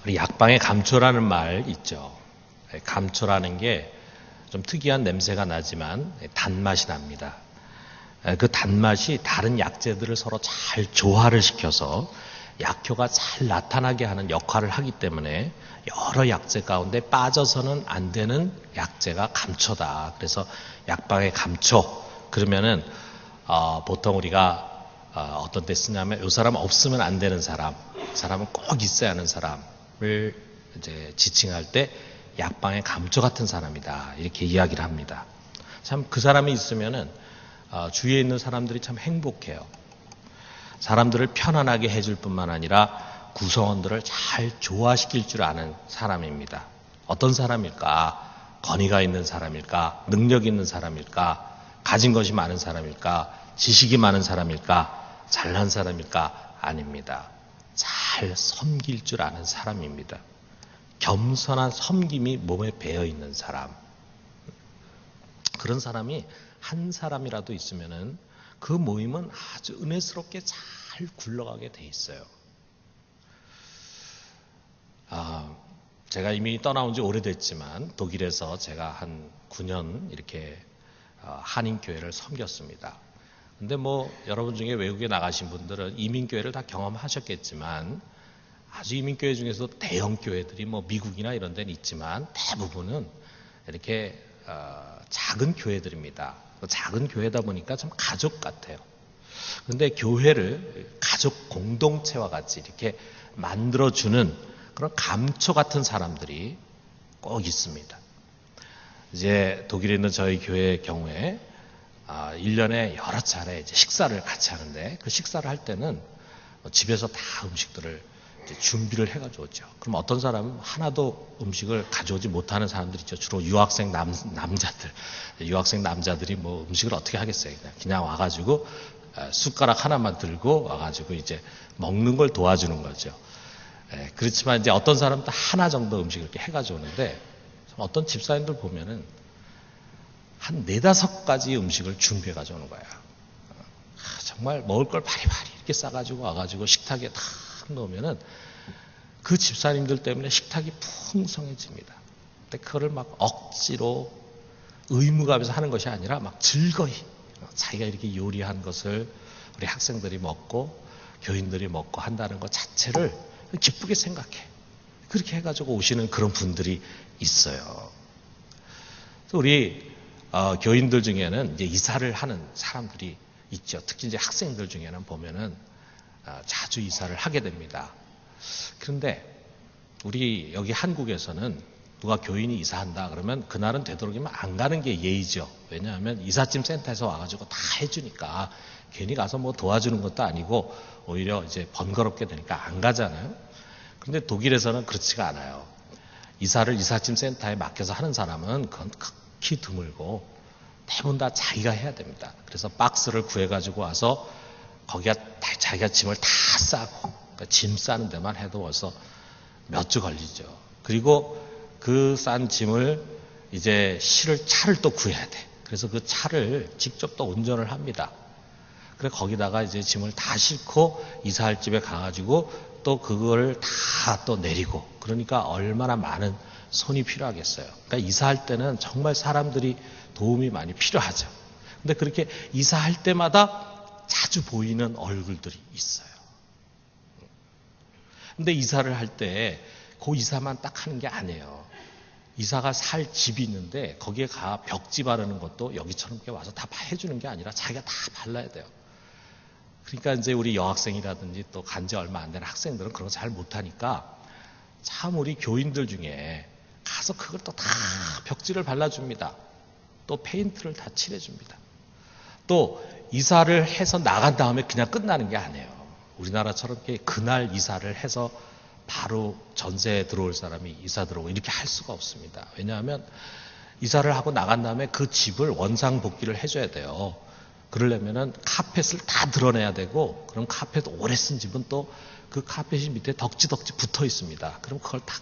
우리 약방에 감초라는 말 있죠. 감초라는 게 좀 특이한 냄새가 나지만 단맛이 납니다. 그 단맛이 다른 약재들을 서로 잘 조화를 시켜서 약효가 잘 나타나게 하는 역할을 하기 때문에 여러 약재 가운데 빠져서는 안 되는 약재가 감초다. 그래서 약방의 감초 그러면은 보통 우리가 어떤 때 쓰냐면 이 사람 없으면 안 되는 사람은 꼭 있어야 하는 사람을 이제 지칭할 때 약방의 감초 같은 사람이다 이렇게 이야기를 합니다. 참 그 사람이 있으면은 주위에 있는 사람들이 참 행복해요. 사람들을 편안하게 해줄 뿐만 아니라 구성원들을 잘 조화시킬 줄 아는 사람입니다. 어떤 사람일까? 권위가 있는 사람일까? 능력 있는 사람일까? 가진 것이 많은 사람일까? 지식이 많은 사람일까? 잘난 사람일까? 아닙니다. 잘 섬길 줄 아는 사람입니다. 겸손한 섬김이 몸에 배어 있는 사람. 그런 사람이 한 사람이라도 있으면은 그 모임은 아주 은혜스럽게 잘 굴러가게 돼 있어요. 제가 이미 떠나온 지 오래됐지만 독일에서 제가 한 9년 이렇게 한인교회를 섬겼습니다. 근데 뭐 여러분 중에 외국에 나가신 분들은 이민교회를 다 경험하셨겠지만 아주 이민교회 중에서 대형 교회들이 뭐 미국이나 이런 데는 있지만 대부분은 이렇게 작은 교회들입니다. 작은 교회다 보니까 참 가족 같아요. 그런데 교회를 가족 공동체와 같이 이렇게 만들어주는 그런 감초 같은 사람들이 꼭 있습니다. 이제 독일에 있는 저희 교회의 경우에 1년에 여러 차례 이제 식사를 같이 하는데 그 식사를 할 때는 집에서 다 음식들을 준비를 해가지고 오죠. 그럼 어떤 사람은 하나도 음식을 가져오지 못하는 사람들이 있죠. 주로 유학생 남자들. 유학생 남자들이 뭐 음식을 어떻게 하겠어요. 그냥 와가지고 숟가락 하나만 들고 와가지고 이제 먹는 걸 도와주는 거죠. 그렇지만 이제 어떤 사람도 하나 정도 음식을 이렇게 해가지고 오는데 어떤 집사님들 보면은 한 4-5가지 음식을 준비해가지고 오는 거야. 정말 먹을 걸 바리바리 이렇게 싸가지고 와가지고 식탁에 다 놓으면은 그 집사님들 때문에 식탁이 풍성해집니다. 근데 그거를 막 억지로 의무감에서 하는 것이 아니라 막 즐거이 자기가 이렇게 요리한 것을 우리 학생들이 먹고 교인들이 먹고 한다는 것 자체를 기쁘게 생각해. 그렇게 해가지고 오시는 그런 분들이 있어요. 우리 교인들 중에는 이제 이사를 하는 사람들이 있죠. 특히 이제 학생들 중에는 보면은 자주 이사를 하게 됩니다. 그런데 우리 여기 한국에서는 누가 교인이 이사한다 그러면 그날은 되도록이면 안 가는 게 예의죠. 왜냐하면 이삿짐 센터에서 와가지고 다 해주니까 괜히 가서 뭐 도와주는 것도 아니고 오히려 이제 번거롭게 되니까 안 가잖아요. 그런데 독일에서는 그렇지가 않아요. 이사를 이삿짐 센터에 맡겨서 하는 사람은 그건 극히 드물고 대부분 다 자기가 해야 됩니다. 그래서 박스를 구해가지고 와서 거기가 자기가 짐을 다 싸고 그러니까 짐 싸는 데만 해도 벌써 몇 주 걸리죠. 그리고 그 싼 짐을 이제 실을 차를 또 구해야 돼. 그래서 그 차를 직접 또 운전을 합니다. 그래 거기다가 이제 짐을 다 싣고 이사할 집에 가가지고 또 그걸 다 또 내리고 그러니까 얼마나 많은 손이 필요하겠어요. 그러니까 이사할 때는 정말 사람들이 도움이 많이 필요하죠. 근데 그렇게 이사할 때마다 자주 보이는 얼굴들이 있어요. 근데 이사를 할 때 그 이사만 딱 하는 게 아니에요. 이사가 살 집이 있는데 거기에 벽지 바르는 것도 여기처럼 이렇게 와서 다 해주는 게 아니라 자기가 다 발라야 돼요. 그러니까 이제 우리 여학생이라든지 또 간지 얼마 안 되는 학생들은 그런 거 잘 못하니까 참 우리 교인들 중에 가서 그걸 또 다 벽지를 발라줍니다. 또 페인트를 다 칠해줍니다. 또 이사를 해서 나간 다음에 그냥 끝나는 게 아니에요. 우리나라처럼 이렇게 그날 이사를 해서 바로 전세에 들어올 사람이 이사 들어오고 이렇게 할 수가 없습니다. 왜냐하면 이사를 하고 나간 다음에 그 집을 원상복귀를 해줘야 돼요. 그러려면은 카펫을 다 드러내야 되고 그럼 카펫 오래 쓴 집은 또 그 카펫이 밑에 덕지덕지 붙어 있습니다. 그럼 그걸 다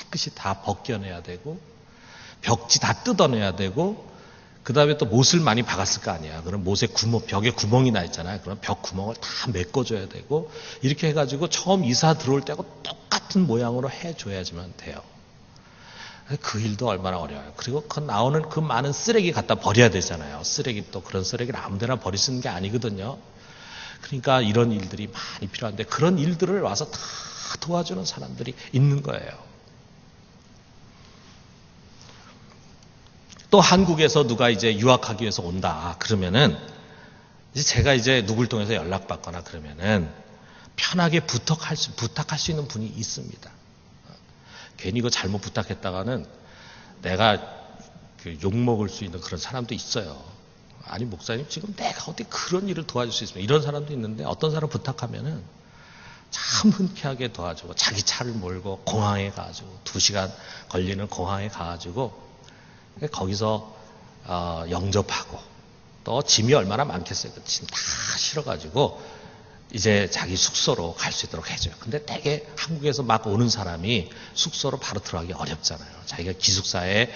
깨끗이 다 벗겨내야 되고 벽지 다 뜯어내야 되고 그 다음에 또 못을 많이 박았을 거 아니야. 그럼 못에 벽에 구멍이 나 있잖아요. 그럼 벽 구멍을 다 메꿔줘야 되고, 이렇게 해가지고 처음 이사 들어올 때하고 똑같은 모양으로 해줘야지만 돼요. 그 일도 얼마나 어려워요. 그리고 그 나오는 그 많은 쓰레기 갖다 버려야 되잖아요. 쓰레기, 또 그런 쓰레기를 아무데나 버릴 수 있는 게 아니거든요. 그러니까 이런 일들이 많이 필요한데, 그런 일들을 와서 다 도와주는 사람들이 있는 거예요. 또 한국에서 누가 이제 유학하기 위해서 온다 그러면은, 이제 제가 이제 누굴 통해서 연락받거나 그러면은 편하게 부탁할 수 있는 분이 있습니다. 괜히 이거 잘못 부탁했다가는 내가 그 욕먹을 수 있는 그런 사람도 있어요. 아니, 목사님, 지금 내가 어떻게 그런 일을 도와줄 수 있습니까? 이런 사람도 있는데, 어떤 사람 부탁하면은 참 흔쾌하게 도와주고, 자기 차를 몰고 공항에 가가지고 2시간 걸리는 공항에 가가지고 거기서 영접하고, 또 짐이 얼마나 많겠어요. 그 짐 다 실어가지고 이제 자기 숙소로 갈 수 있도록 해줘요. 근데 되게 한국에서 막 오는 사람이 숙소로 바로 들어가기 어렵잖아요. 자기가 기숙사에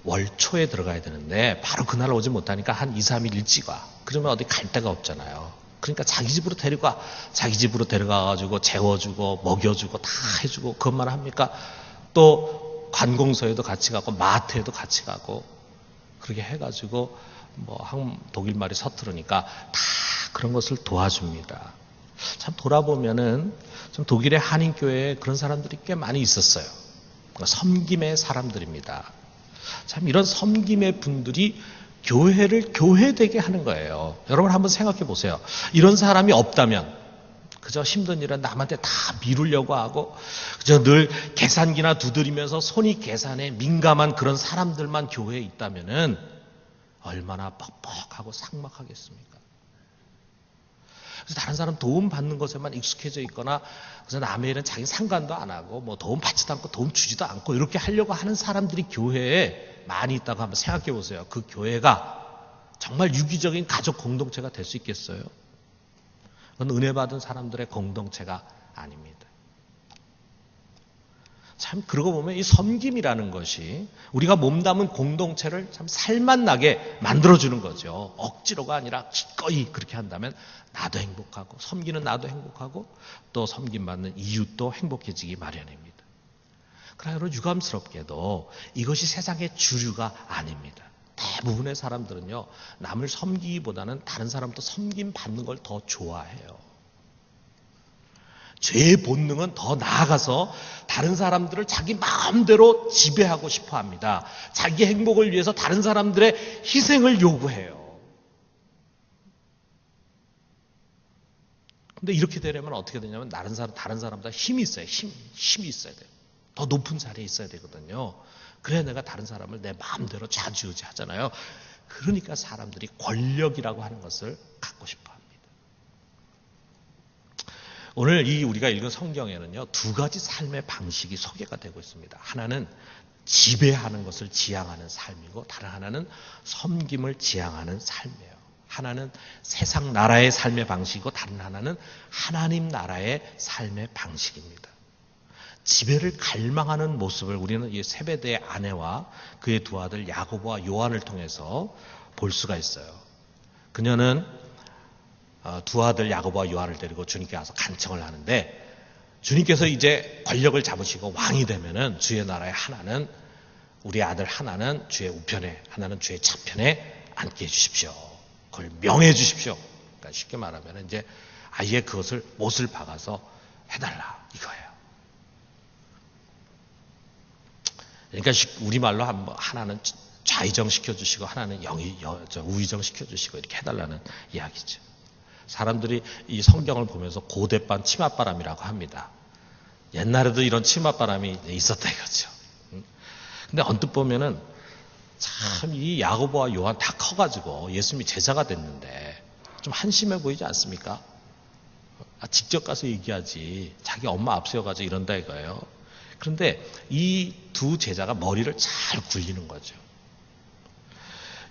월 초에 들어가야 되는데 바로 그날 오지 못하니까 한 2, 3일 일찍 와. 그러면 어디 갈 데가 없잖아요. 그러니까 자기 집으로 데려가. 자기 집으로 데려가가지고 재워주고 먹여주고 다 해주고, 그것만 합니까? 또 관공서에도 같이 가고 마트에도 같이 가고, 그렇게 해가지고 뭐 독일 말이 서투르니까 다 그런 것을 도와줍니다. 참 돌아보면은 좀 독일의 한인교회에 그런 사람들이 꽤 많이 있었어요. 섬김의 사람들입니다. 참 이런 섬김의 분들이 교회를 교회되게 하는 거예요. 여러분 한번 생각해 보세요. 이런 사람이 없다면, 그저 힘든 일은 남한테 다 미루려고 하고, 그저 늘 계산기나 두드리면서 손이 계산에 민감한 그런 사람들만 교회에 있다면은 얼마나 뻑뻑하고 삭막하겠습니까? 그래서 다른 사람 도움 받는 것에만 익숙해져 있거나, 그래서 남의 일은 자기 상관도 안 하고 뭐 도움 받지도 않고 도움 주지도 않고 이렇게 하려고 하는 사람들이 교회에 많이 있다고 한번 생각해 보세요. 그 교회가 정말 유기적인 가족 공동체가 될 수 있겠어요? 그건 은혜 받은 사람들의 공동체가 아닙니다. 참 그러고 보면 이 섬김이라는 것이 우리가 몸담은 공동체를 참 살맛나게 만들어주는 거죠. 억지로가 아니라 기꺼이 그렇게 한다면 나도 행복하고, 섬기는 나도 행복하고, 또 섬김받는 이웃도 행복해지기 마련입니다. 그러나 유감스럽게도 이것이 세상의 주류가 아닙니다. 대부분의 사람들은요, 남을 섬기기보다는 다른 사람도 섬김받는 걸 더 좋아해요. 죄의 본능은 더 나아가서 다른 사람들을 자기 마음대로 지배하고 싶어 합니다. 자기 행복을 위해서 다른 사람들의 희생을 요구해요. 근데 이렇게 되려면 어떻게 되냐면 다른 사람보다 힘이 있어요. 힘이 있어야 돼요. 더 높은 자리에 있어야 되거든요. 그래야 내가 다른 사람을 내 마음대로 좌지우지 하잖아요. 그러니까 사람들이 권력이라고 하는 것을 갖고 싶어 합니다. 오늘 우리가 읽은 성경에는요, 2가지 삶의 방식이 소개가 되고 있습니다. 하나는 지배하는 것을 지향하는 삶이고, 다른 하나는 섬김을 지향하는 삶이에요. 하나는 세상 나라의 삶의 방식이고, 다른 하나는 하나님 나라의 삶의 방식입니다. 지배를 갈망하는 모습을 우리는 이 세베대의 아내와 그의 2 아들 야고보와 요한을 통해서 볼 수가 있어요. 그녀는 2 아들 야고보와 요한을 데리고 주님께 와서 간청을 하는데, 주님께서 이제 권력을 잡으시고 왕이 되면은 주의 나라의 하나는, 우리 아들 하나는 주의 우편에, 하나는 주의 좌편에 앉게 해주십시오. 그걸 명해 주십시오. 그러니까 쉽게 말하면 이제 아예 그것을 못을 박아서 해달라 이거예요. 그러니까 우리말로 하나는 좌의정 시켜주시고 하나는 우의정 시켜주시고 이렇게 해달라는 이야기죠. 사람들이 이 성경을 보면서 고대반 치맛바람이라고 합니다. 옛날에도 이런 치맛바람이 있었다 이거죠. 근데 언뜻 보면은 참 이 야고보와 요한 다 커가지고 예수님이 제자가 됐는데 좀 한심해 보이지 않습니까? 직접 가서 얘기하지, 자기 엄마 앞세워가지고 이런다 이거예요. 그런데 이 2 제자가 머리를 잘 굴리는 거죠.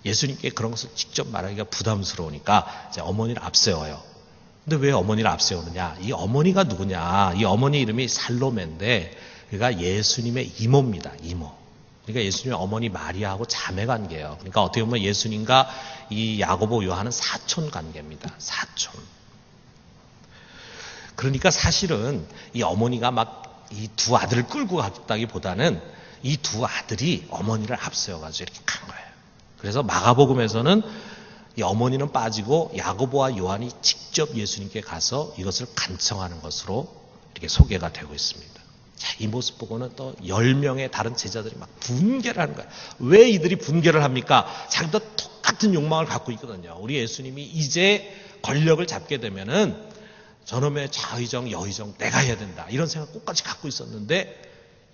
예수님께 그런 것을 직접 말하기가 부담스러우니까 이제 어머니를 앞세워요. 근데 왜 어머니를 앞세우느냐? 이 어머니가 누구냐? 이 어머니 이름이 살로메인데, 그가 예수님의 이모입니다. 이모. 그러니까 예수님의 어머니 마리아하고 자매 관계예요. 그러니까 어떻게 보면 예수님과 이 야고보 요한은 사촌 관계입니다. 사촌. 그러니까 사실은 이 어머니가 막 이 두 아들을 끌고 갔다기보다는 이 두 아들이 어머니를 앞세워가지고 이렇게 간 거예요. 그래서 마가복음에서는 이 어머니는 빠지고 야고보와 요한이 직접 예수님께 가서 이것을 간청하는 것으로 이렇게 소개가 되고 있습니다. 자, 이 모습 보고는 또 10명의 다른 제자들이 막 분개를 하는 거예요. 왜 이들이 분개를 합니까? 자기도 똑같은 욕망을 갖고 있거든요. 우리 예수님이 이제 권력을 잡게 되면은 저놈의 좌의정, 여의정 내가 해야 된다. 이런 생각 끝까지 갖고 있었는데,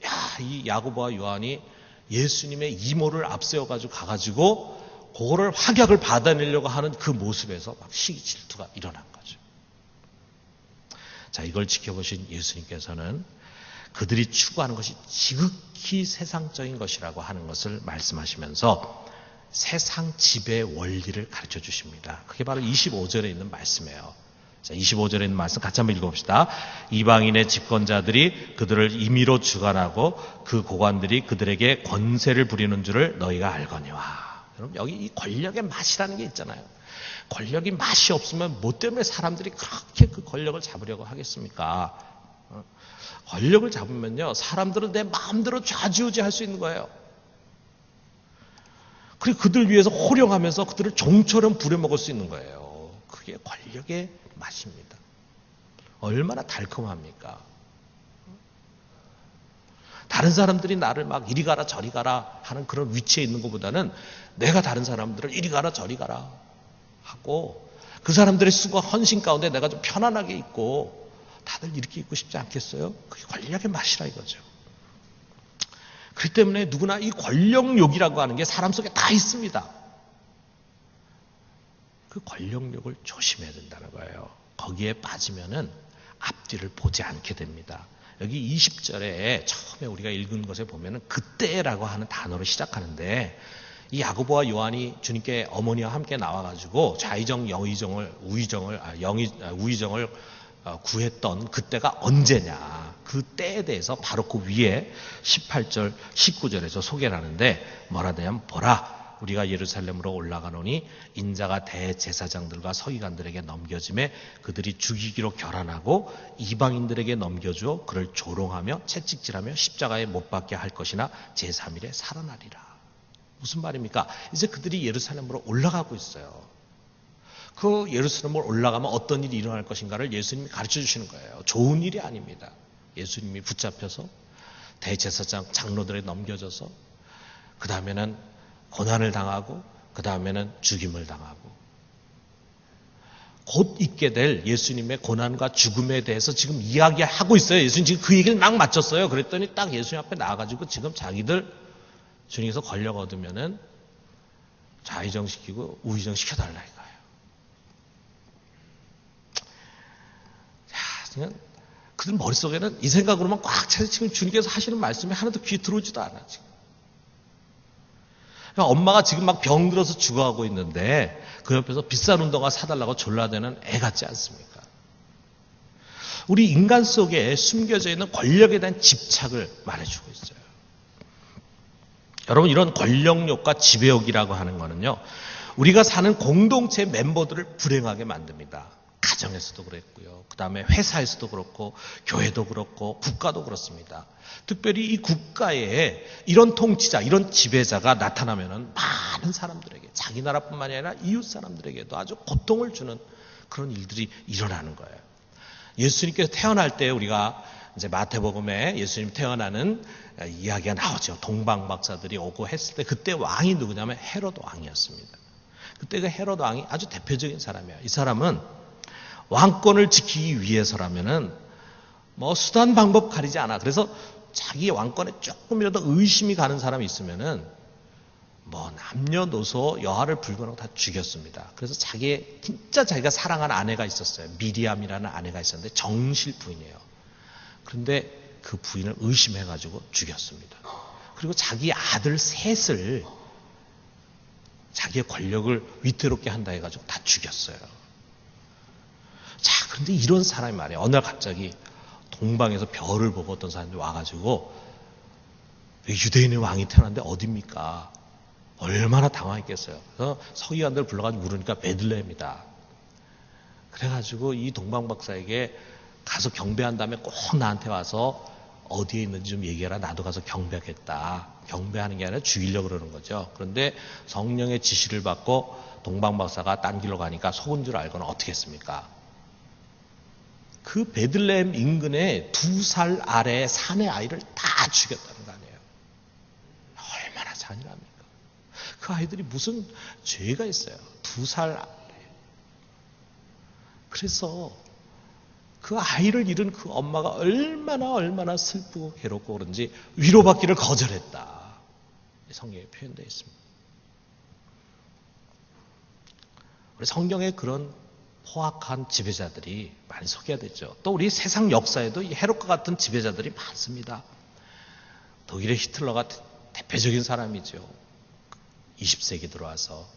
야, 이 야고보와 요한이 예수님의 이모를 앞세워가지고 가가지고 그거를 확약을 받아내려고 하는 그 모습에서 막 시기 질투가 일어난 거죠. 자, 이걸 지켜보신 예수님께서는 그들이 추구하는 것이 지극히 세상적인 것이라고 하는 것을 말씀하시면서 세상 지배 원리를 가르쳐 주십니다. 그게 바로 25절에 있는 말씀이에요. 자, 25절에 있는 말씀 같이 한번 읽어봅시다. 이방인의 집권자들이 그들을 임의로 주관하고 그 고관들이 그들에게 권세를 부리는 줄을 너희가 알거니와. 여러분, 여기 이 권력의 맛이라는 게 있잖아요. 권력이 맛이 없으면 뭐 때문에 사람들이 그렇게 그 권력을 잡으려고 하겠습니까? 권력을 잡으면요, 사람들은 내 마음대로 좌지우지할 수 있는 거예요. 그리고 그들 위해서 호령하면서 그들을 종처럼 부려먹을 수 있는 거예요. 그게 권력의 맛입니다. 얼마나 달콤합니까? 다른 사람들이 나를 막 이리 가라 저리 가라 하는 그런 위치에 있는 것보다는 내가 다른 사람들을 이리 가라 저리 가라 하고 그 사람들의 수고 헌신 가운데 내가 좀 편안하게 있고 다들 이렇게 있고 싶지 않겠어요? 그게 권력의 맛이라 이거죠. 그렇기 때문에 누구나 이 권력욕이라고 하는 게 사람 속에 다 있습니다. 그 권력욕을 조심해야 된다는 거예요. 거기에 빠지면은 앞뒤를 보지 않게 됩니다. 여기 20절에 처음에 우리가 읽은 것에 보면은 그때라고 하는 단어로 시작하는데 이 야고보와 요한이 주님께 어머니와 함께 나와가지고 좌의정, 여의정을, 우의정을 구했던 그때가 언제냐. 그 때에 대해서 바로 그 위에 18절, 19절에서 소개를 하는데 뭐라 하냐면 보라. 우리가 예루살렘으로 올라가노니 인자가 대제사장들과 서기관들에게 넘겨짐에 그들이 죽이기로 결단하고 이방인들에게 넘겨주어 그를 조롱하며 채찍질하며 십자가에 못 박게 할 것이나 제3일에 살아나리라. 무슨 말입니까? 이제 그들이 예루살렘으로 올라가고 있어요. 그 예루살렘으로 올라가면 어떤 일이 일어날 것인가를 예수님이 가르쳐 주시는 거예요. 좋은 일이 아닙니다. 예수님이 붙잡혀서 대제사장 장로들에 넘겨져서 그 다음에는 고난을 당하고 그 다음에는 죽임을 당하고 곧 있게 될 예수님의 고난과 죽음에 대해서 지금 이야기하고 있어요. 예수님 지금 그 얘기를 막 마쳤어요. 그랬더니 딱 예수님 앞에 나와가지고 지금 자기들 주님께서 권력 얻으면은 좌의정 시키고 우의정 시켜달라 이거예요. 자, 그냥 그들 머릿속에는 이 생각으로만 꽉 차서 지금 주님께서 하시는 말씀이 하나도 귀에 들어오지도 않아 지금. 엄마가 지금 막 병들어서 죽어가고 있는데 그 옆에서 비싼 운동화 사달라고 졸라대는 애 같지 않습니까? 우리 인간 속에 숨겨져 있는 권력에 대한 집착을 말해주고 있어요. 여러분 이런 권력욕과 지배욕이라고 하는 거는요. 우리가 사는 공동체 멤버들을 불행하게 만듭니다. 가정에서도 그랬고요. 그 다음에 회사에서도 그렇고 교회도 그렇고 국가도 그렇습니다. 특별히 이 국가에 이런 통치자, 이런 지배자가 나타나면은 많은 사람들에게 자기 나라뿐만이 아니라 이웃 사람들에게도 아주 고통을 주는 그런 일들이 일어나는 거예요. 예수님께서 태어날 때 우리가 이제 마태복음에 예수님 태어나는 이야기가 나오죠. 동방 박사들이 오고 했을 때 그때 왕이 누구냐면 헤롯 왕이었습니다. 그때 그 헤롯 왕이 아주 대표적인 사람이에요. 이 사람은 왕권을 지키기 위해서라면은 뭐 수단 방법 가리지 않아. 그래서 자기 왕권에 조금이라도 의심이 가는 사람이 있으면은 뭐 남녀노소 여하를 불문하고 다 죽였습니다. 그래서 진짜 자기가 사랑하는 아내가 있었어요. 미리암이라는 아내가 있었는데 정실 부인이에요. 그런데 그 부인을 의심해가지고 죽였습니다. 그리고 자기 아들 셋을 자기의 권력을 위태롭게 한다 해가지고 다 죽였어요. 자, 그런데 이런 사람이 말이에요. 어느 날 갑자기 동방에서 별을 보고 어떤 사람들이 와가지고 유대인의 왕이 태어났는데 어딥니까? 얼마나 당황했겠어요. 그래서 서기관들 불러가지고 물으니까 베들레헴이다. 그래가지고 이 동방박사에게 가서 경배한 다음에 꼭 나한테 와서 어디에 있는지 좀 얘기해라. 나도 가서 경배하겠다. 경배하는 게 아니라 죽이려고 그러는 거죠. 그런데 성령의 지시를 받고 동방박사가 딴 길로 가니까 속은 줄 알고는 어떻게 했습니까? 그 베들레헴 인근에 2살 아래의 사내 아이를 다 죽였다는 거 아니에요. 얼마나 잔인합니까? 그 아이들이 무슨 죄가 있어요. 2살 아래. 그래서 그 아이를 잃은 그 엄마가 얼마나 슬프고 괴롭고 그런지 위로받기를 거절했다. 성경에 표현되어 있습니다. 우리 성경에 그런 포악한 지배자들이 많이 소개되죠. 또 우리 세상 역사에도 이 헤롯과 같은 지배자들이 많습니다. 독일의 히틀러가 대표적인 사람이죠. 20세기 들어와서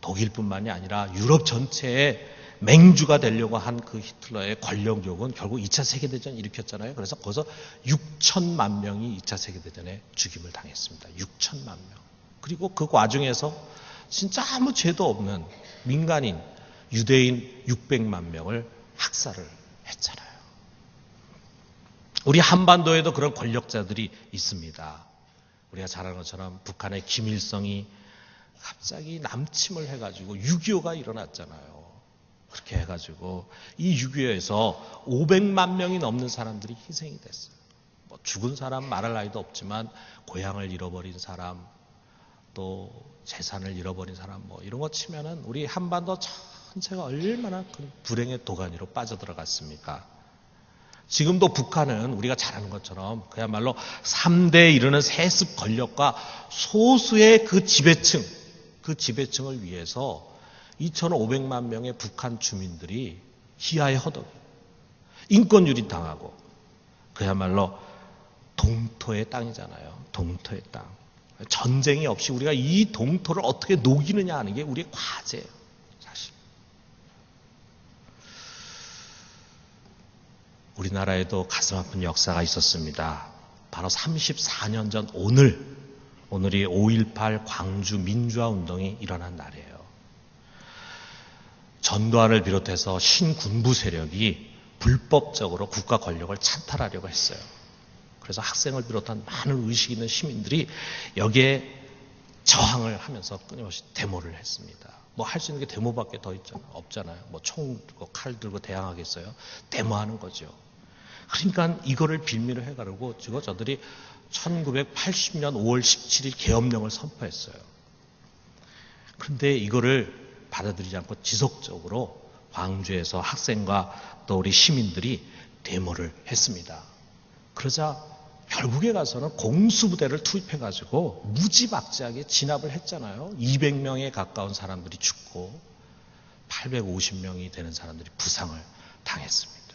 독일뿐만이 아니라 유럽 전체에 맹주가 되려고 한 그 히틀러의 권력욕은 결국 2차 세계대전을 일으켰잖아요. 그래서 거기서 6천만 명이 2차 세계대전에 죽임을 당했습니다. 6천만 명. 그리고 그 과정에서 진짜 아무 죄도 없는 민간인, 유대인 600만 명을 학살을 했잖아요. 우리 한반도에도 그런 권력자들이 있습니다. 우리가 잘 아는 것처럼 북한의 김일성이 갑자기 남침을 해가지고 6.25가 일어났잖아요. 그렇게 해가지고 이 6.25에서 500만 명이 넘는 사람들이 희생이 됐어요. 뭐 죽은 사람 말할 나위도 없지만 고향을 잃어버린 사람, 또 재산을 잃어버린 사람, 뭐 이런 거 치면은 우리 한반도 전체가 얼마나 큰 불행의 도가니로 빠져들어갔습니까? 지금도 북한은 우리가 잘 아는 것처럼 그야말로 3대에 이르는 세습 권력과 소수의 그 지배층을 위해서 2,500만 명의 북한 주민들이 희화의 허덕, 인권 유린당하고 그야말로 동토의 땅이잖아요. 동토의 땅. 전쟁이 없이 우리가 이 동토를 어떻게 녹이느냐 하는 게 우리의 과제예요. 사실. 우리나라에도 가슴 아픈 역사가 있었습니다. 바로 34년 전 오늘이 5.18 광주 민주화 운동이 일어난 날이에요. 전두환을 비롯해서 신군부 세력이 불법적으로 국가 권력을 찬탈하려고 했어요. 그래서 학생을 비롯한 많은 의식 있는 시민들이 여기에 저항을 하면서 끊임없이 데모를 했습니다. 뭐 할 수 있는 게 데모밖에 더 없잖아요. 뭐 총 들고 칼 들고 대항하겠어요. 데모하는 거죠. 그러니까 이거를 빌미로 해가지고 저들이 1980년 5월 17일 계엄령을 선포했어요. 그런데 이거를 받아들이지 않고 지속적으로 광주에서 학생과 또 우리 시민들이 데모를 했습니다. 그러자 결국에 가서는 공수부대를 투입해가지고 무지막지하게 진압을 했잖아요. 200명에 가까운 사람들이 죽고 850명이 되는 사람들이 부상을 당했습니다.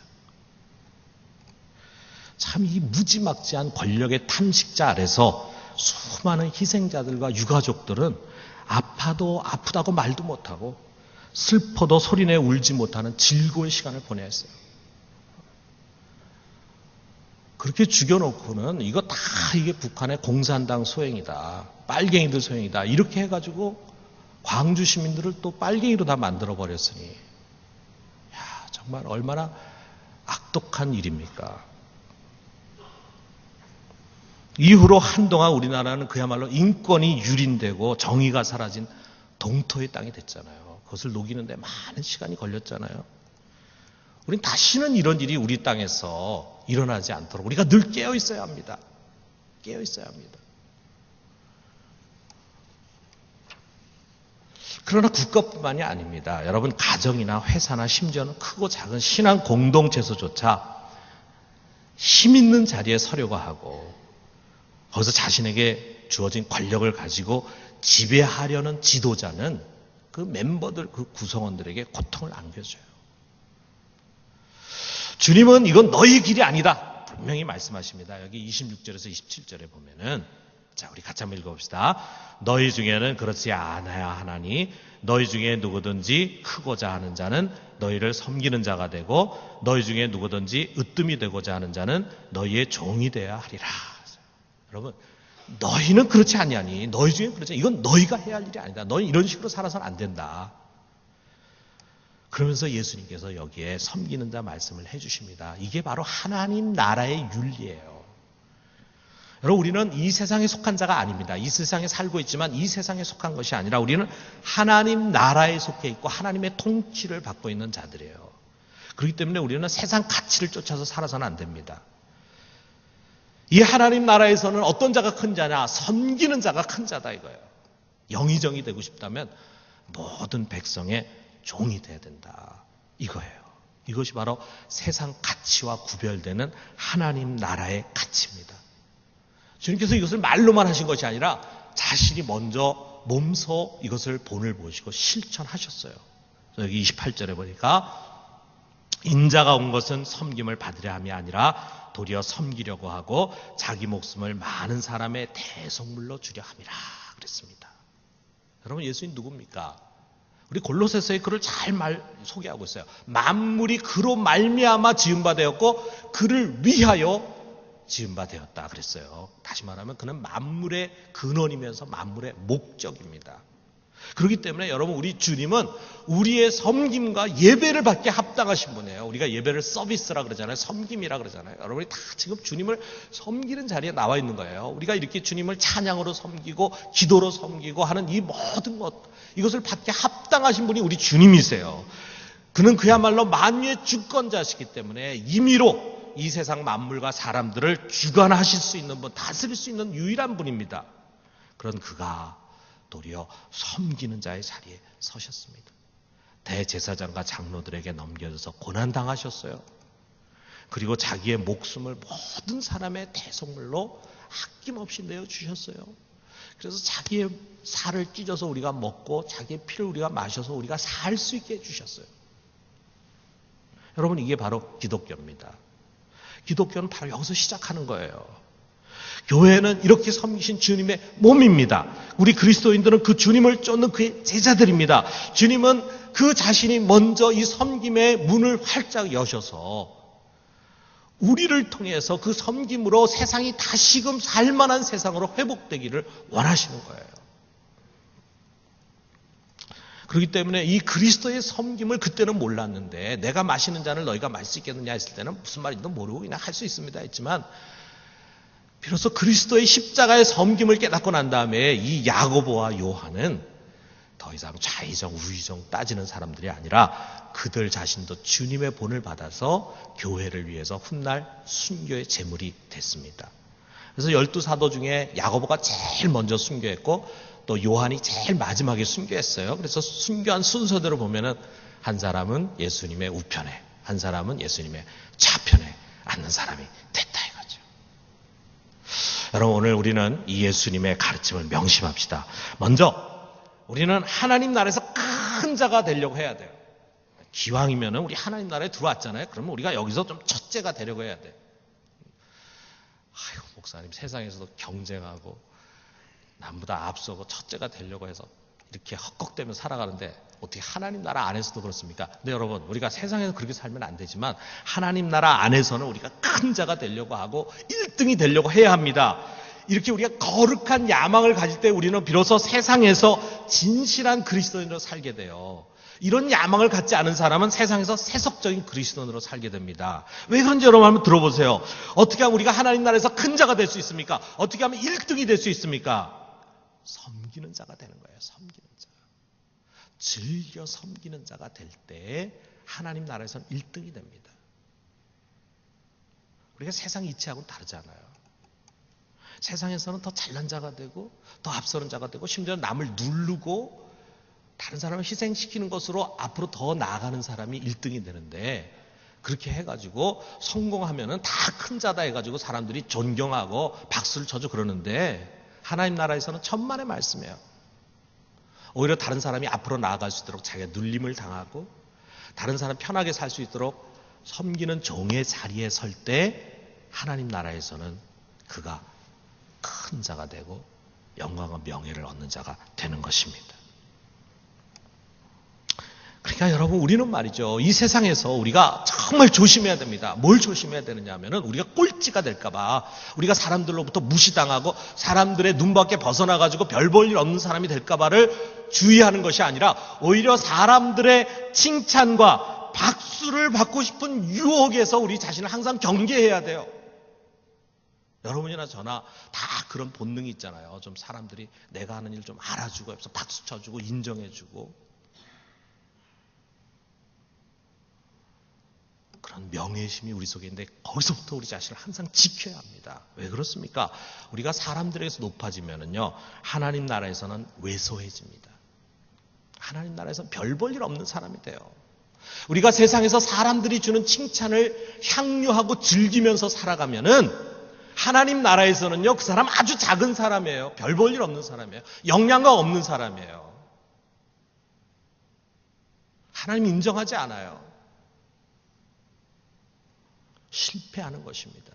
참 이 무지막지한 권력의 탐식자 아래서 수많은 희생자들과 유가족들은 아파도 아프다고 말도 못하고 슬퍼도 소리내 울지 못하는 즐거운 시간을 보내야 했어요. 그렇게 죽여놓고는 이거 다 이게 북한의 공산당 소행이다. 빨갱이들 소행이다. 이렇게 해가지고 광주 시민들을 또 빨갱이로 다 만들어버렸으니 야, 정말 얼마나 악독한 일입니까? 이후로 한동안 우리나라는 그야말로 인권이 유린되고 정의가 사라진 동토의 땅이 됐잖아요. 그것을 녹이는데 많은 시간이 걸렸잖아요. 우린 다시는 이런 일이 우리 땅에서 일어나지 않도록 우리가 늘 깨어 있어야 합니다. 깨어 있어야 합니다. 그러나 국가뿐만이 아닙니다. 여러분 가정이나 회사나 심지어는 크고 작은 신앙 공동체에서조차 힘 있는 자리에 서려고 하고 거기서 자신에게 주어진 권력을 가지고 지배하려는 지도자는 그 멤버들, 그 구성원들에게 고통을 안겨줘요. 주님은 이건 너희 길이 아니다. 분명히 말씀하십니다. 여기 26절에서 27절에 보면은 자, 우리 같이 한번 읽어봅시다. 너희 중에는 그렇지 않아야 하나니 너희 중에 누구든지 크고자 하는 자는 너희를 섬기는 자가 되고 너희 중에 누구든지 으뜸이 되고자 하는 자는 너희의 종이 되어야 하리라. 여러분 너희는 그렇지 아니하니 너희 중에 그렇지 이건 너희가 해야 할 일이 아니다. 너희 이런 식으로 살아서는 안 된다. 그러면서 예수님께서 여기에 섬기는 자 말씀을 해주십니다. 이게 바로 하나님 나라의 윤리예요. 여러분 우리는 이 세상에 속한 자가 아닙니다. 이 세상에 살고 있지만 이 세상에 속한 것이 아니라 우리는 하나님 나라에 속해 있고 하나님의 통치를 받고 있는 자들이에요. 그렇기 때문에 우리는 세상 가치를 쫓아서 살아서는 안 됩니다. 이 하나님 나라에서는 어떤 자가 큰 자냐? 섬기는 자가 큰 자다 이거예요. 영의정이 되고 싶다면 모든 백성의 종이 돼야 된다 이거예요. 이것이 바로 세상 가치와 구별되는 하나님 나라의 가치입니다. 주님께서 이것을 말로만 하신 것이 아니라 자신이 먼저 몸소 이것을 본을 보시고 실천하셨어요. 여기 28절에 보니까 인자가 온 것은 섬김을 받으려 함이 아니라 도리어 섬기려고 하고 자기 목숨을 많은 사람의 대속물로 주려 함이라 그랬습니다. 여러분 예수님 누굽니까? 우리 골로새서의 글을 잘 소개하고 있어요. 만물이 그로 말미암아 지은 바 되었고 그를 위하여 지은 바 되었다 그랬어요. 다시 말하면 그는 만물의 근원이면서 만물의 목적입니다. 그렇기 때문에 여러분 우리 주님은 우리의 섬김과 예배를 받게 합당하신 분이에요. 우리가 예배를 서비스라 그러잖아요. 섬김이라 그러잖아요. 여러분이 다 지금 주님을 섬기는 자리에 나와 있는 거예요. 우리가 이렇게 주님을 찬양으로 섬기고 기도로 섬기고 하는 이 모든 것 이것을 받게 합당하신 분이 우리 주님이세요. 그는 그야말로 만유의 주권자시기 때문에 임의로 이 세상 만물과 사람들을 주관하실 수 있는 분, 다스릴 수 있는 유일한 분입니다. 그런 그가 도리어 섬기는 자의 자리에 서셨습니다. 대제사장과 장로들에게 넘겨져서 고난당하셨어요. 그리고 자기의 목숨을 모든 사람의 대속물로 아낌없이 내어주셨어요. 그래서 자기의 살을 찢어서 우리가 먹고 자기의 피를 우리가 마셔서 우리가 살 수 있게 해주셨어요. 여러분 이게 바로 기독교입니다. 기독교는 바로 여기서 시작하는 거예요. 교회는 이렇게 섬기신 주님의 몸입니다. 우리 그리스도인들은 그 주님을 쫓는 그의 제자들입니다. 주님은 그 자신이 먼저 이 섬김의 문을 활짝 여셔서 우리를 통해서 그 섬김으로 세상이 다시금 살만한 세상으로 회복되기를 원하시는 거예요. 그렇기 때문에 이 그리스도의 섬김을 그때는 몰랐는데 내가 마시는 잔을 너희가 마실 수 있겠느냐 했을 때는 무슨 말인지도 모르고 그냥 할 수 있습니다 했지만 비로소 그리스도의 십자가의 섬김을 깨닫고 난 다음에 이 야고보와 요한은 더 이상 좌의정 우의정 따지는 사람들이 아니라 그들 자신도 주님의 본을 받아서 교회를 위해서 훗날 순교의 제물이 됐습니다. 그래서 12사도 중에 야고보가 제일 먼저 순교했고 또 요한이 제일 마지막에 순교했어요. 그래서 순교한 순서대로 보면은 한 사람은 예수님의 우편에 한 사람은 예수님의 좌편에 앉는 사람이 됐다 이거죠. 여러분 오늘 우리는 이 예수님의 가르침을 명심합시다. 먼저 우리는 하나님 나라에서 큰 자가 되려고 해야 돼요. 기왕이면 우리 하나님 나라에 들어왔잖아요. 그러면 우리가 여기서 좀 첫째가 되려고 해야 돼. 아이고 목사님 세상에서도 경쟁하고 남보다 앞서고 첫째가 되려고 해서 이렇게 헛걱대며 살아가는데 어떻게 하나님 나라 안에서도 그렇습니까? 근데 여러분 우리가 세상에서 그렇게 살면 안 되지만 하나님 나라 안에서는 우리가 큰 자가 되려고 하고 1등이 되려고 해야 합니다. 이렇게 우리가 거룩한 야망을 가질 때 우리는 비로소 세상에서 진실한 그리스도인으로 살게 돼요. 이런 야망을 갖지 않은 사람은 세상에서 세속적인 그리스도인으로 살게 됩니다. 왜 그런지 여러분 한번 들어보세요. 어떻게 하면 우리가 하나님 나라에서 큰 자가 될 수 있습니까? 어떻게 하면 1등이 될 수 있습니까? 섬기는 자가 되는 거예요. 섬기는 자. 즐겨 섬기는 자가 될 때 하나님 나라에서는 1등이 됩니다. 우리가 세상 이치하고는 다르잖아요. 세상에서는 더 잘난 자가 되고 더 앞서는 자가 되고 심지어 남을 누르고 다른 사람을 희생시키는 것으로 앞으로 더 나아가는 사람이 1등이 되는데 그렇게 해가지고 성공하면은 다 큰 자다 해가지고 사람들이 존경하고 박수를 쳐줘 그러는데 하나님 나라에서는 천만의 말씀이에요. 오히려 다른 사람이 앞으로 나아갈 수 있도록 자기가 눌림을 당하고 다른 사람 편하게 살 수 있도록 섬기는 종의 자리에 설 때 하나님 나라에서는 그가 큰 자가 되고 영광과 명예를 얻는 자가 되는 것입니다. 그러니까 여러분, 우리는 말이죠, 이 세상에서 우리가 정말 조심해야 됩니다. 뭘 조심해야 되느냐 하면은 우리가 꼴찌가 될까봐, 우리가 사람들로부터 무시당하고 사람들의 눈밖에 벗어나가지고 별 볼 일 없는 사람이 될까봐를 주의하는 것이 아니라, 오히려 사람들의 칭찬과 박수를 받고 싶은 유혹에서 우리 자신을 항상 경계해야 돼요. 여러분이나 저나 다 그런 본능이 있잖아요. 좀 사람들이 내가 하는 일 좀 알아주고, 옆에서 박수 쳐주고, 인정해주고. 그런 명예심이 우리 속에 있는데, 거기서부터 우리 자신을 항상 지켜야 합니다. 왜 그렇습니까? 우리가 사람들에게서 높아지면은요, 하나님 나라에서는 왜소해집니다. 하나님 나라에서는 별 볼 일 없는 사람이 돼요. 우리가 세상에서 사람들이 주는 칭찬을 향유하고 즐기면서 살아가면은, 하나님 나라에서는요, 그 사람 아주 작은 사람이에요. 별 볼 일 없는 사람이에요. 영향가 없는 사람이에요. 하나님 인정하지 않아요. 실패하는 것입니다.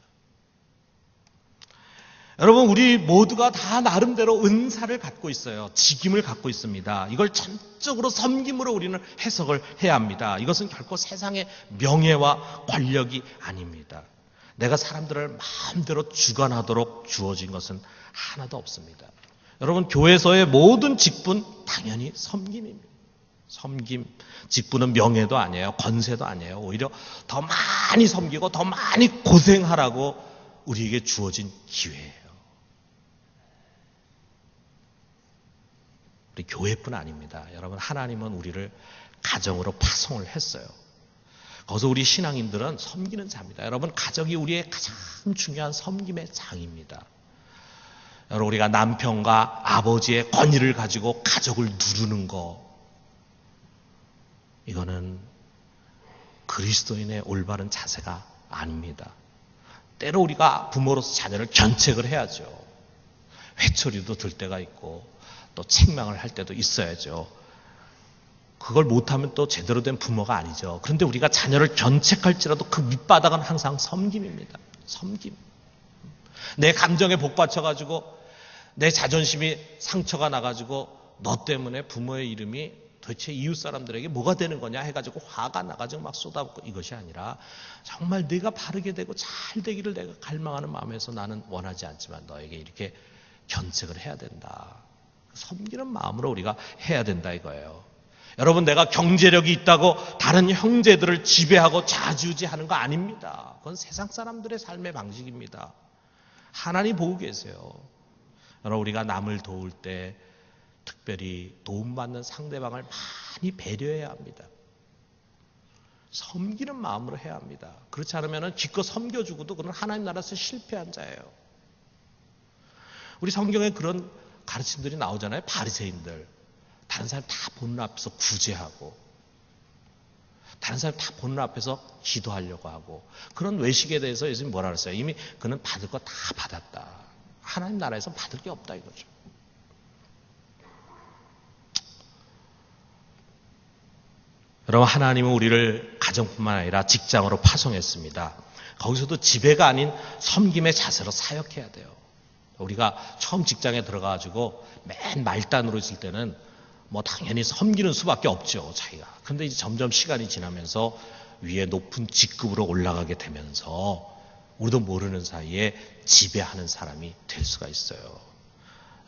여러분, 우리 모두가 다 나름대로 은사를 갖고 있어요. 직임을 갖고 있습니다. 이걸 전적으로 섬김으로 우리는 해석을 해야 합니다. 이것은 결코 세상의 명예와 권력이 아닙니다. 내가 사람들을 마음대로 주관하도록 주어진 것은 하나도 없습니다. 여러분, 교회에서의 모든 직분 당연히 섬김입니다. 섬김, 직분은 명예도 아니에요. 권세도 아니에요. 오히려 더 많이 섬기고 더 많이 고생하라고 우리에게 주어진 기회예요. 우리 교회뿐 아닙니다. 여러분, 하나님은 우리를 가정으로 파송을 했어요. 거기서 우리 신앙인들은 섬기는 자입니다. 여러분, 가정이 우리의 가장 중요한 섬김의 장입니다. 여러분, 우리가 남편과 아버지의 권위를 가지고 가족을 누르는 거, 이거는 그리스도인의 올바른 자세가 아닙니다. 때로 우리가 부모로서 자녀를 견책을 해야죠. 회초리도 들 때가 있고 또 책망을 할 때도 있어야죠. 그걸 못하면 또 제대로 된 부모가 아니죠. 그런데 우리가 자녀를 견책할지라도 그 밑바닥은 항상 섬김입니다. 섬김. 내 감정에 복받쳐가지고 내 자존심이 상처가 나가지고 너 때문에 부모의 이름이 도대체 이웃 사람들에게 뭐가 되는 거냐 해가지고 화가 나가지고 막 쏟아붓고, 이것이 아니라 정말 네가 바르게 되고 잘 되기를 내가 갈망하는 마음에서 나는 원하지 않지만 너에게 이렇게 견책을 해야 된다. 섬기는 마음으로 우리가 해야 된다 이거예요. 여러분, 내가 경제력이 있다고 다른 형제들을 지배하고 좌지우지하는 거 아닙니다. 그건 세상 사람들의 삶의 방식입니다. 하나님 보고 계세요. 여러분, 우리가 남을 도울 때 특별히 도움받는 상대방을 많이 배려해야 합니다. 섬기는 마음으로 해야 합니다. 그렇지 않으면 기껏 섬겨주고도 그는 하나님 나라에서 실패한 자예요. 우리 성경에 그런 가르침들이 나오잖아요. 바리새인들. 다른 사람 다 보는 앞에서 구제하고, 다른 사람 다 보는 앞에서 기도하려고 하고, 그런 외식에 대해서 예수님이 뭐라 그랬어요? 이미 그는 받을 거 다 받았다. 하나님 나라에서 받을 게 없다 이거죠. 여러분, 하나님은 우리를 가정뿐만 아니라 직장으로 파송했습니다. 거기서도 지배가 아닌 섬김의 자세로 사역해야 돼요. 우리가 처음 직장에 들어가가지고 맨 말단으로 있을 때는 뭐 당연히 섬기는 수밖에 없죠, 자기가. 그런데 이제 점점 시간이 지나면서 위에 높은 직급으로 올라가게 되면서 우리도 모르는 사이에 지배하는 사람이 될 수가 있어요.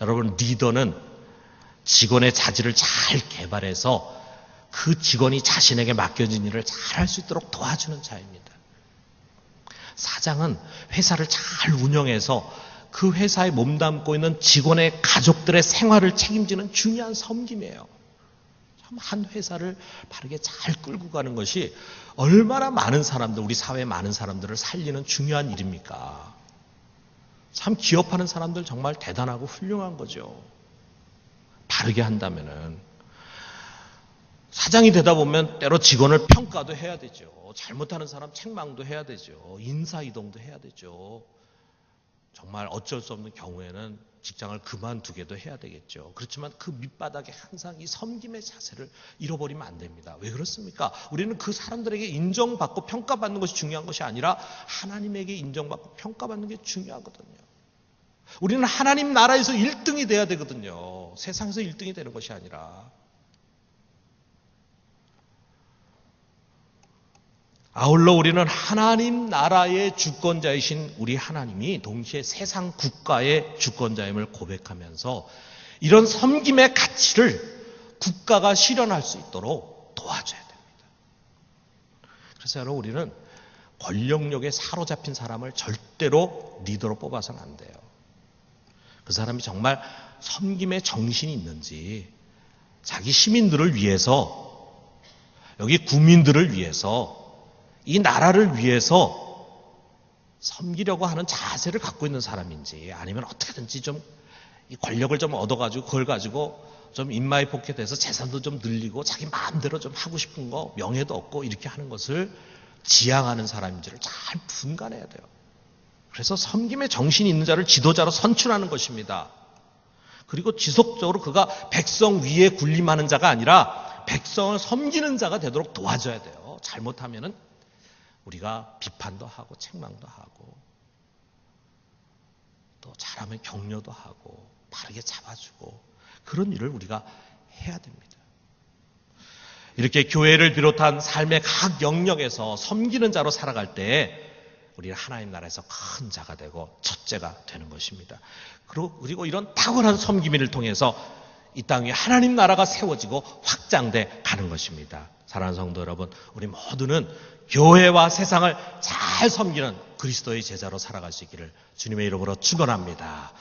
여러분, 리더는 직원의 자질을 잘 개발해서 그 직원이 자신에게 맡겨진 일을 잘 할 수 있도록 도와주는 자입니다. 사장은 회사를 잘 운영해서 그 회사에 몸담고 있는 직원의 가족들의 생활을 책임지는 중요한 섬김이에요. 참, 한 회사를 바르게 잘 끌고 가는 것이 얼마나 많은 사람들, 우리 사회의 많은 사람들을 살리는 중요한 일입니까? 참, 기업하는 사람들 정말 대단하고 훌륭한 거죠. 바르게 한다면은. 사장이 되다 보면 때로 직원을 평가도 해야 되죠. 잘못하는 사람 책망도 해야 되죠. 인사이동도 해야 되죠. 정말 어쩔 수 없는 경우에는 직장을 그만두게도 해야 되겠죠. 그렇지만 그 밑바닥에 항상 이 섬김의 자세를 잃어버리면 안 됩니다. 왜 그렇습니까? 우리는 그 사람들에게 인정받고 평가받는 것이 중요한 것이 아니라 하나님에게 인정받고 평가받는 게 중요하거든요. 우리는 하나님 나라에서 1등이 돼야 되거든요. 세상에서 1등이 되는 것이 아니라. 아울러 우리는 하나님 나라의 주권자이신 우리 하나님이 동시에 세상 국가의 주권자임을 고백하면서 이런 섬김의 가치를 국가가 실현할 수 있도록 도와줘야 됩니다. 그래서 여러분, 우리는 권력력에 사로잡힌 사람을 절대로 리더로 뽑아서는 안 돼요. 그 사람이 정말 섬김의 정신이 있는지, 자기 시민들을 위해서, 여기 국민들을 위해서, 이 나라를 위해서 섬기려고 하는 자세를 갖고 있는 사람인지, 아니면 어떻게든지 좀 이 권력을 좀 얻어가지고 그걸 가지고 좀 인마이 포켓해서 재산도 좀 늘리고 자기 마음대로 좀 하고 싶은 거, 명예도 얻고 이렇게 하는 것을 지향하는 사람인지를 잘 분간해야 돼요. 그래서 섬김의 정신이 있는 자를 지도자로 선출하는 것입니다. 그리고 지속적으로 그가 백성 위에 군림하는 자가 아니라 백성을 섬기는 자가 되도록 도와줘야 돼요. 잘못하면은 우리가 비판도 하고 책망도 하고 또 잘하면 격려도 하고 바르게 잡아주고 그런 일을 우리가 해야 됩니다. 이렇게 교회를 비롯한 삶의 각 영역에서 섬기는 자로 살아갈 때 우리는 하나님 나라에서 큰 자가 되고 첫째가 되는 것입니다. 그리고 이런 탁월한 섬김을 통해서 이 땅 위에 하나님 나라가 세워지고 확장돼 가는 것입니다. 사랑하는 성도 여러분, 우리 모두는 교회와 세상을 잘 섬기는 그리스도의 제자로 살아갈 수 있기를 주님의 이름으로 축원합니다.